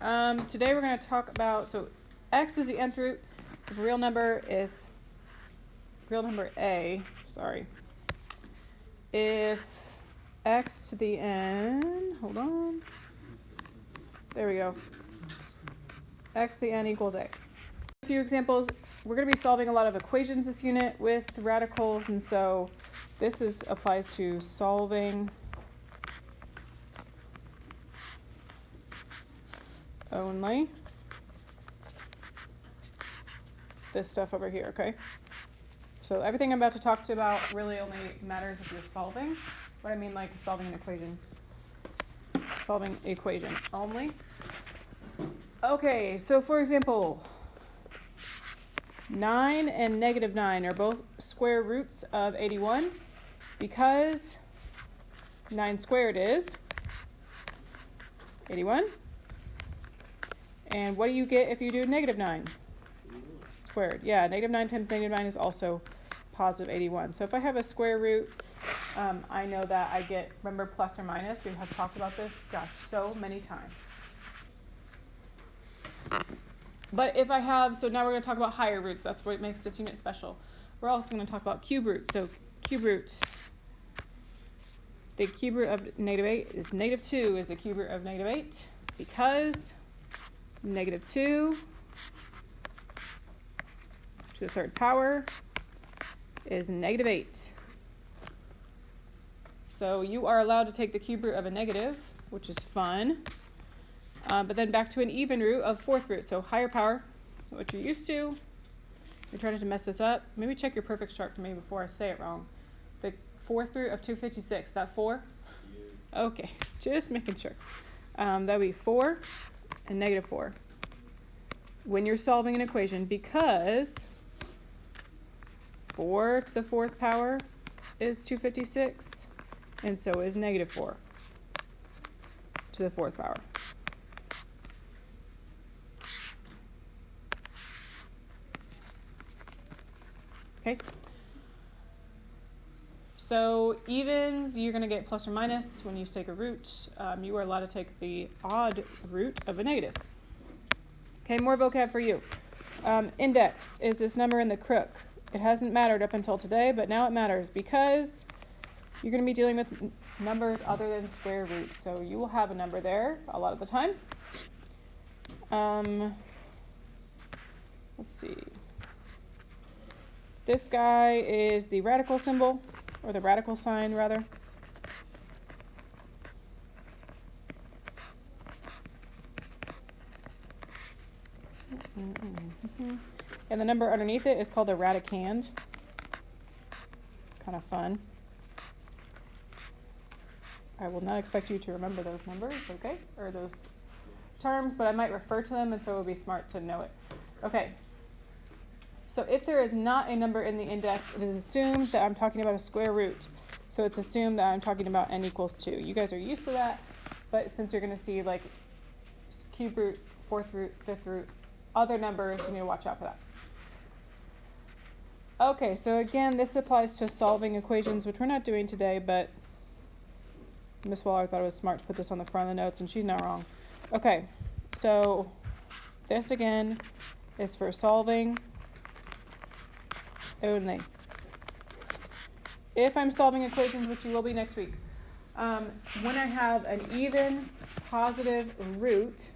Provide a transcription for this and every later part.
Today we're going to talk about, so x is the nth root of a real number if x to the n, hold on, there we go, x to the n equals a. A few examples. We're going to be solving a lot of equations this unit with radicals, and so this applies to solving only this stuff over here, okay? So everything I'm about to talk to about really only matters if you're solving. What I mean, like solving an equation. Solving equation only. Okay, so for example, 9 and negative 9 are both square roots of 81 because 9 squared is 81. And what do you get if you do negative 9 squared? Yeah, negative 9 times negative 9 is also positive 81. So if I have a square root, I know that I get, remember plus or minus? We have talked about this, gosh, so many times. But if I have, so now we're going to talk about higher roots. That's what makes this unit special. We're also going to talk about cube roots. So cube root, the cube root of negative 8 is negative 2 is the cube root of negative 8 because negative 2 to the third power is negative 8. So you are allowed to take the cube root of a negative, which is fun. But then back to an even root of fourth root. So higher power, what you're used to. You're trying to mess this up. Maybe check your perfect chart for me before I say it wrong. The fourth root of 256, that 4? Yeah. Okay, just making sure. That would be 4 and negative 4 when you're solving an equation, because 4 to the fourth power is 256, and so is negative 4 to the fourth power. Okay. So evens, you're going to get plus or minus when you take a root. You are allowed to take the odd root of a negative. Okay, more vocab for you. Index is this number in the crook. It hasn't mattered up until today, but now it matters because you're going to be dealing with numbers other than square roots. So you will have a number there a lot of the time. Let's see. This guy is the radical symbol, or the radical sign, rather. And the number underneath it is called the radicand. Kind of fun. I will not expect you to remember those numbers, okay? Or those terms, but I might refer to them, and so it would be smart to know it. Okay. So if there is not a number in the index, it is assumed that I'm talking about a square root. So it's assumed that I'm talking about n equals 2. You guys are used to that, but since you're going to see like cube root, fourth root, fifth root, other numbers, you need to watch out for that. Okay, so again, this applies to solving equations, which we're not doing today, but Miss Waller thought it was smart to put this on the front of the notes, and she's not wrong. Okay, so this again is for solving only. If I'm solving equations, which you will be next week, when I have an even positive root,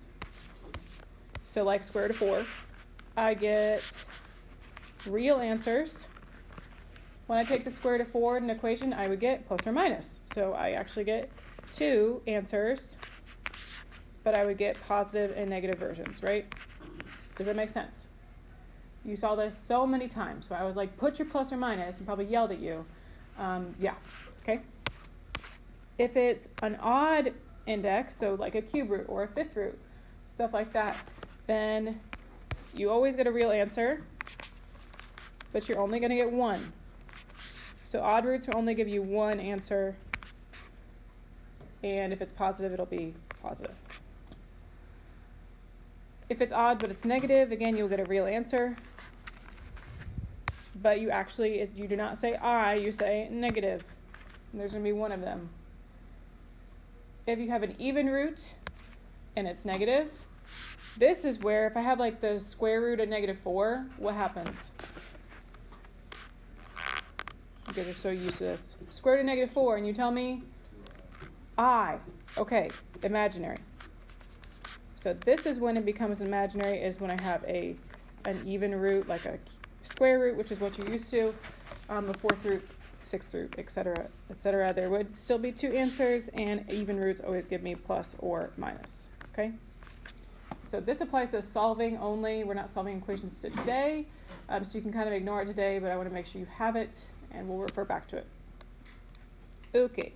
so like square root of 4, I get real answers. When I take the square root of 4 in an equation, I would get plus or minus. So I actually get 2 answers, but I would get positive and negative versions, right? Does that make sense? You saw this so many times. So I was like, put your plus or minus, and probably yelled at you. Yeah, okay? If it's an odd index, so like a cube root or a fifth root, stuff like that, then you always get a real answer, but you're only going to get 1. So odd roots will only give you 1 answer, and if it's positive, it'll be positive. If it's odd but it's negative, again, you'll get a real answer, but you do not say I, you say negative, and there's going to be 1 of them. If you have an even root and it's negative, This is where if I have like the square root of -4, what happens? You guys are so used to this. Square root of -4, and you tell me okay, imaginary. So this is when it becomes imaginary, is when I have an even root, like a square root, which is what you're used to, the fourth root, sixth root, etc., etc. There would still be two answers, and even roots always give me plus or minus, okay? So this applies to solving only. We're not solving equations today, so you can kind of ignore it today, but I want to make sure you have it, and we'll refer back to it. Okay.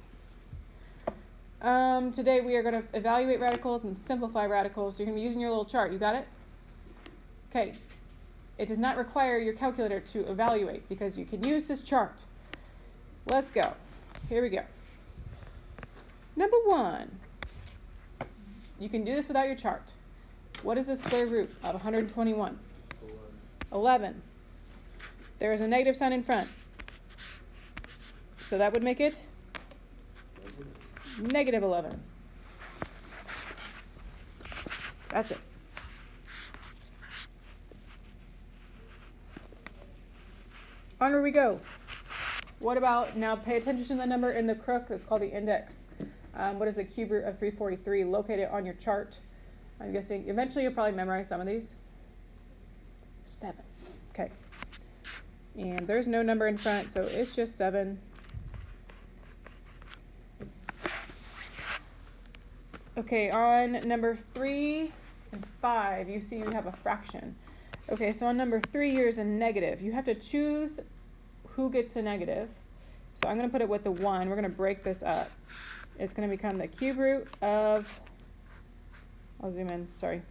Today we are going to evaluate radicals and simplify radicals. So you're going to be using your little chart. You got it? Okay. It does not require your calculator to evaluate because you can use this chart. Let's go. Here we go. Number 1. You can do this without your chart. What is the square root of 121? 11. There is a negative sign in front. So that would make it -11. That's it. Onward we go. What about, now pay attention to the number in the crook. It's called the index. What is the cube root of 343? Locate it on your chart. I'm guessing eventually you'll probably memorize some of these. 7. Okay. And there's no number in front, so it's just 7. Okay, on number 3 and 5, you see you have a fraction. Okay, so on number 3, here's a negative. You have to choose who gets a negative. So I'm going to put it with the 1. We're going to break this up. It's going to become the cube root of, I'll zoom in, sorry.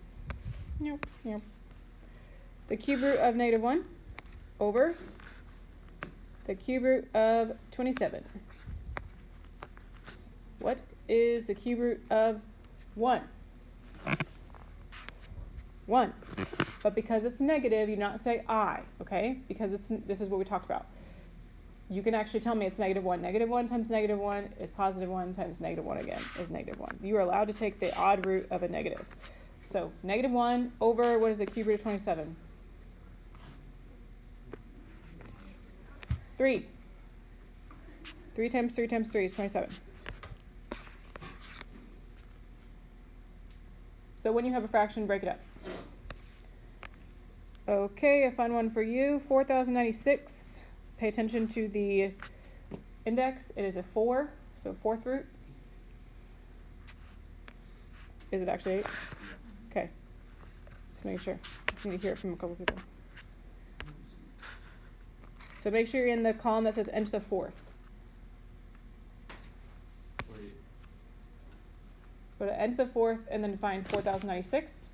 The cube root of -1 over the cube root of 27. What is the cube root of 1? 1. But because it's negative, you not say I, okay? Because this is what we talked about. You can actually tell me it's -1. -1 times -1 is +1 times -1 again is -1. You are allowed to take the odd root of a negative. So -1 over, what is the cube root of 27? 3. 3 times 3 times 3 is 27. So when you have a fraction, break it up. Okay, a fun one for you, 4,096. Pay attention to the index. It is a 4, so fourth root. Is it actually 8? Okay, just making sure. I just need to hear it from a couple people. So make sure you're in the column that says n to the 4th. Go to n to the 4th and then find 4,096.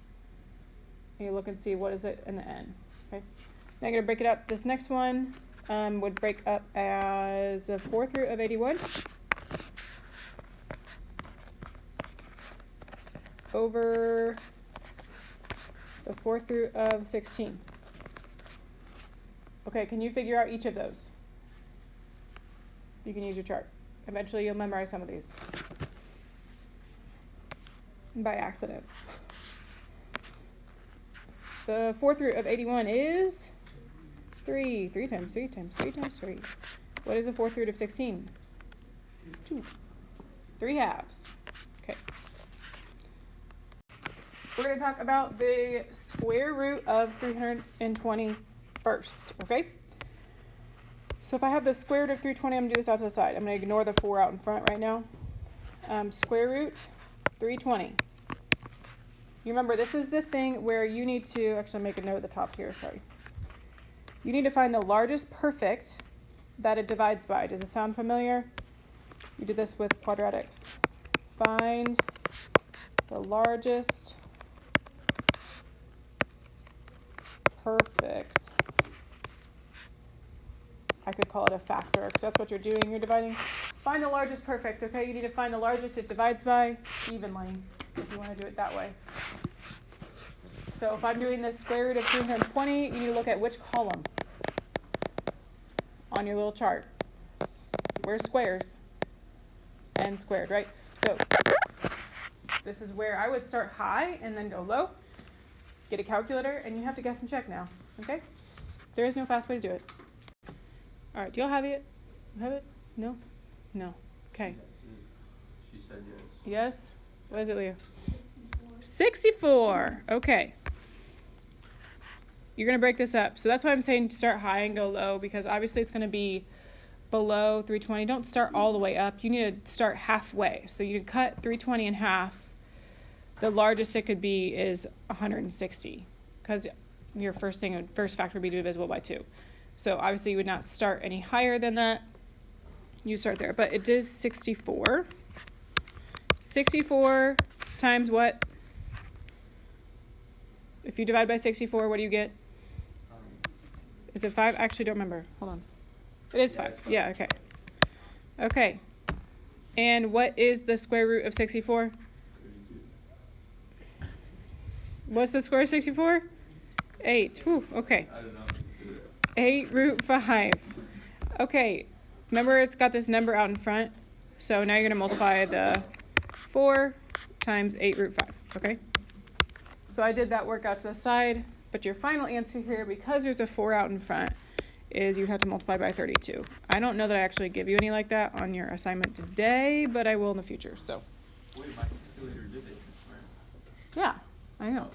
And you look and see what is it in the n. Okay. Now I'm going to break it up. This next one would break up as a fourth root of 81 over the fourth root of 16. Okay, can you figure out each of those? You can use your chart. Eventually you'll memorize some of these. By accident. The fourth root of 81 is 3. 3 times 3 times 3 times 3. What is the fourth root of 16? 2. 3 halves. Okay. We're going to talk about the square root of 320 first, okay? So if I have the square root of 320, I'm going to do this out to the side. I'm going to ignore the 4 out in front right now. Square root 320. You remember, this is the thing where you need to, actually make a note at the top here, sorry. You need to find the largest perfect that it divides by. Does it sound familiar? You did this with quadratics. Find the largest perfect. I could call it a factor because that's what you're doing. You're dividing. Find the largest perfect, okay? You need to find the largest it divides by evenly, if you want to do it that way. So if I'm doing the square root of 320, you need to look at which column on your little chart. Where's squares? N squared, right? So This is where I would start high and then go low. Get a calculator, and you have to guess and check now, okay? There is no fast way to do it. All right, do y'all have it? You have it? No? No. Okay. She said yes. Yes? What is it, Leah? 64. Okay. You're going to break this up. So that's why I'm saying start high and go low, because obviously it's going to be below 320. Don't start all the way up. You need to start halfway. So you cut 320 in half. The largest it could be is 160, because your first factor would be divisible by 2. So obviously you would not start any higher than that. You start there, but it is 64. 64 times what? If you divide by 64, what do you get? Is it 5? I actually don't remember. Hold on. It is 5. Yeah, okay. Okay. And what is the square root of 64? What's the square of 64? 8. Whew, okay. 8 root 5. Okay. Remember, it's got this number out in front. So now you're going to multiply the 4 times 8 root 5. Okay? So I did that work out to the side. But your final answer here, because there's a 4 out in front, is you'd have to multiply by 32. I don't know that I actually give you any like that on your assignment today, but I will in the future. So. Wait, my calculator did it. Yeah, I know.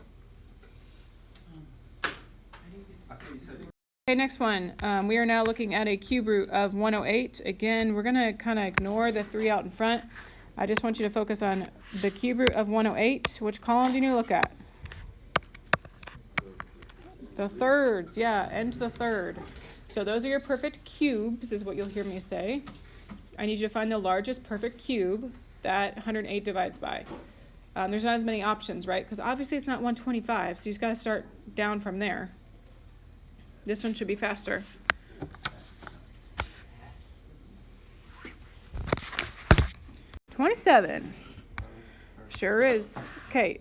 Okay, next one. We are now looking at a cube root of 108. Again, we're going to kind of ignore the 3 out in front. I just want you to focus on the cube root of 108. Which column do you need to look at? The thirds, yeah, end to the third. So those are your perfect cubes, is what you'll hear me say. I need you to find the largest perfect cube that 108 divides by. There's not as many options, right? Because obviously it's not 125, so you just got to start down from there. This one should be faster. $27. Sure is. Okay.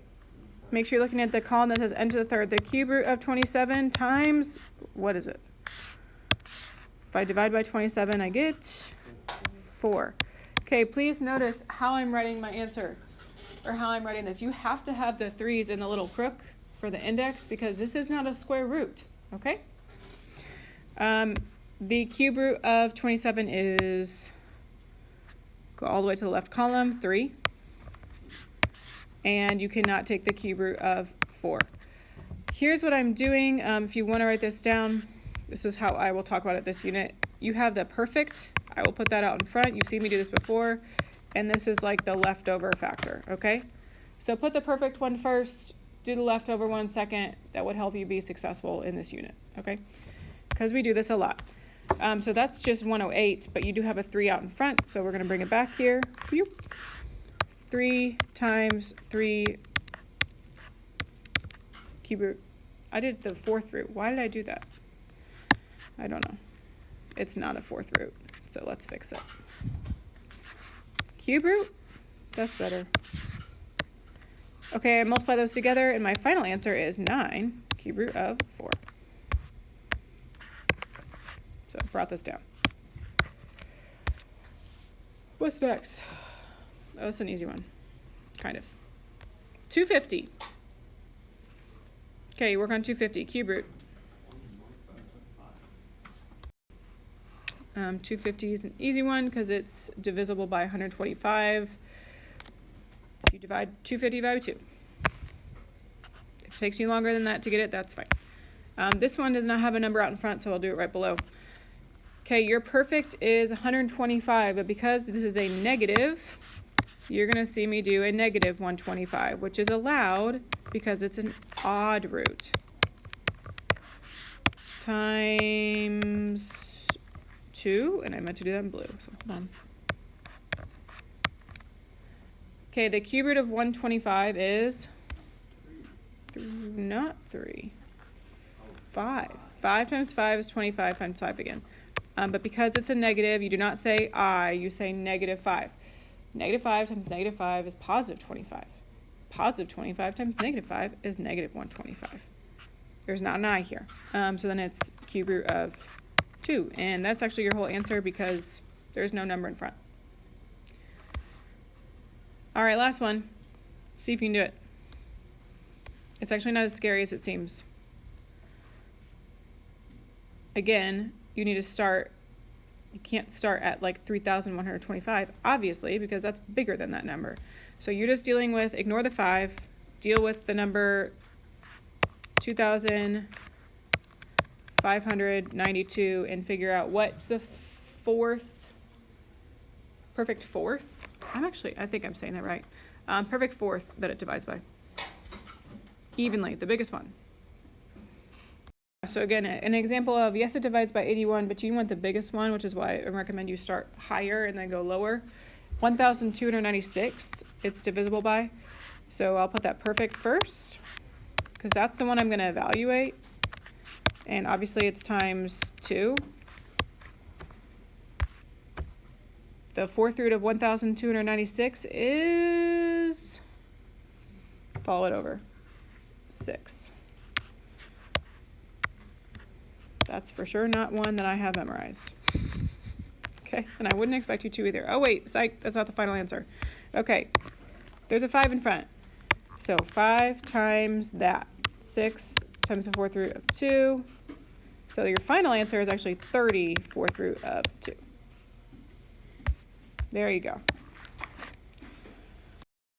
Make sure you're looking at the column that says n to the third. The cube root of 27 times, what is it? If I divide by 27, I get 4. Okay, please notice how I'm writing my answer, or how I'm writing this. You have to have the 3's in the little crook for the index, because this is not a square root, okay? The cube root of 27 is, go all the way to the left column, 3. And you cannot take the cube root of 4. Here's what I'm doing. If you want to write this down, this is how I will talk about it this unit. You have the perfect. I will put that out in front. You've seen me do this before. And this is like the leftover factor, okay? So put the perfect one first, do the leftover one second. That would help you be successful in this unit, okay? Because we do this a lot. So that's just 108, but you do have a 3 out in front, so we're going to bring it back here. 3 times 3 cube root. I did the 4th root. Why did I do that? I don't know. It's not a 4th root, so let's fix it. Cube root? That's better. Okay, I multiply those together, and my final answer is 9 cube root of 4. So I brought this down. What's next? Oh, it's an easy one. Kind of. 250. Okay, you work on 250. Cube root. 250 is an easy one because it's divisible by 125. If you divide 250 by 2. If it takes you longer than that to get it, that's fine. This one does not have a number out in front, so I'll do it right below. Okay, your perfect is 125, but because this is a negative, you're going to see me do a negative 125, which is allowed because it's an odd root. Times 2, and I meant to do that in blue, so hold on. Okay, the cube root of 125 is not 3. 5. 5 times 5 is 25 times 5 again. But because it's a negative, you do not say I, you say negative 5. Negative 5 times negative 5 is positive 25. Positive 25 times negative 5 is negative 125. There's not an I here. So then it's cube root of 2. And that's actually your whole answer because there's no number in front. All right, last one. See if you can do it. It's actually not as scary as it seems. Again, you need to start, you can't start at like 3,125, obviously, because that's bigger than that number. So you're just dealing with, ignore the 5, deal with the number 2,592 and figure out what's the perfect fourth. I think I'm saying that right. Perfect fourth that it divides by. Evenly, the biggest one. So again, an example of, yes, it divides by 81, but you want the biggest one, which is why I recommend you start higher and then go lower. 1,296, it's divisible by. So I'll put that perfect first, because that's the one I'm going to evaluate. And obviously it's times 2. The fourth root of 1,296 is, follow it over, 6. That's for sure not one that I have memorized. Okay, and I wouldn't expect you to either. Oh wait, psych, that's not the final answer. Okay, there's a 5 in front. So 5 times that, 6 times the fourth root of 2. So your final answer is actually 30 fourth root of 2. There you go.